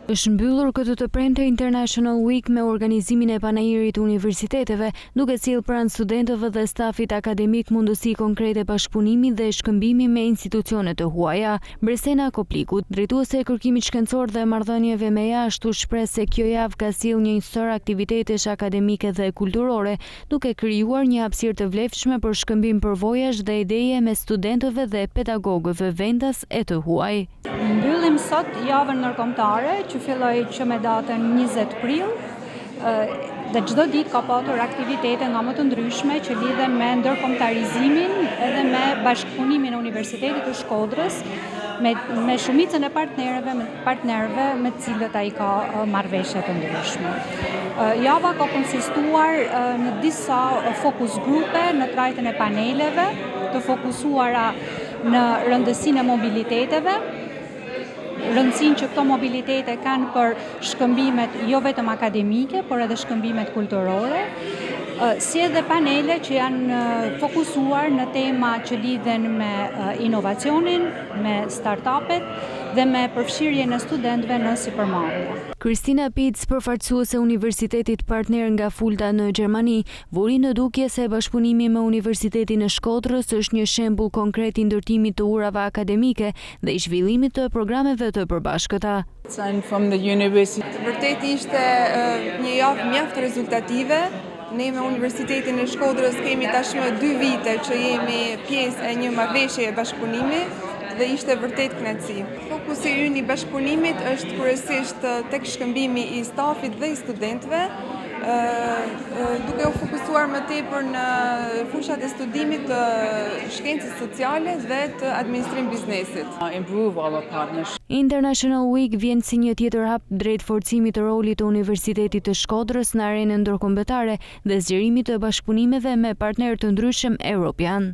Është mbyllur këtë të premte International Week me organizimin e panairit të universiteteve, duke sjellë pranë studentëve dhe stafit akademik mundësi konkrete bashkëpunimi dhe shkëmbimi me institucione të huaja. Bresena Kopliku, drejtuese e kërkimit shkencor dhe marrëdhënieve me jashtë, shpreh se kjo javë ka sjellë një njësor aktivitetesh akademike dhe kulturore, duke krijuar një hapësirë të vlefshme për shkëmbim përvojash dhe ideje me studentëve dhe pedagogëve vendas e të huaj. Mbyllim sot javën ndërkombëtare që filloi që me datën 20 prill dhe çdo ditë ka patur aktivitete nga më të ndryshme që lidhen me ndërkombëtarizimin edhe me bashkëpunimin e Universitetit të Shkodrës me shumicën e partnerëve me të cilët ai ka marrëveshje të ndryshme. Java ka konsistuar në disa fokus grupe në trajtën e paneleve të fokusuara në rëndësinë e mobiliteteve, rëndësinë që këto mobilitete kanë për shkëmbimet jo vetëm akademike, por edhe shkëmbimet kulturore, si edhe panele që janë fokusuar në tema që lidhen me inovacionin, me startupet dhe me përfshirjen e studentëve në sipërmarrje. Kristina Pitz, përfaqësuese e Universitetit partner nga Fulda në Gjermani, vuri në dukje se bashkëpunimi me Universitetin e Shkodrës është një shembull konkret i ndërtimit të urave akademike dhe i zhvillimit të programeve të përbashkëta. Vërtet ishte një javë mjaft rezultative. Ne me Universitetin e Shkodrës kemi tashmë 2 vite që jemi pjesë e një marrëveshje bashkëpunimi dhe ishte vërtet kënaqësi. Fokusi ynë i bashkëpunimit është kryesisht tek shkëmbimi i stafit dhe i studentëve, duke u fokusuar më tepër në fushat e studimit të shkencës sociale dhe të administrim biznesit. International Week vjen si një tjetër hap drejt forcimit të rolit të Universitetit të Shkodrës në arenën ndërkombëtare dhe zgjerimit të bashkëpunimeve me partnerë të ndryshëm evropian.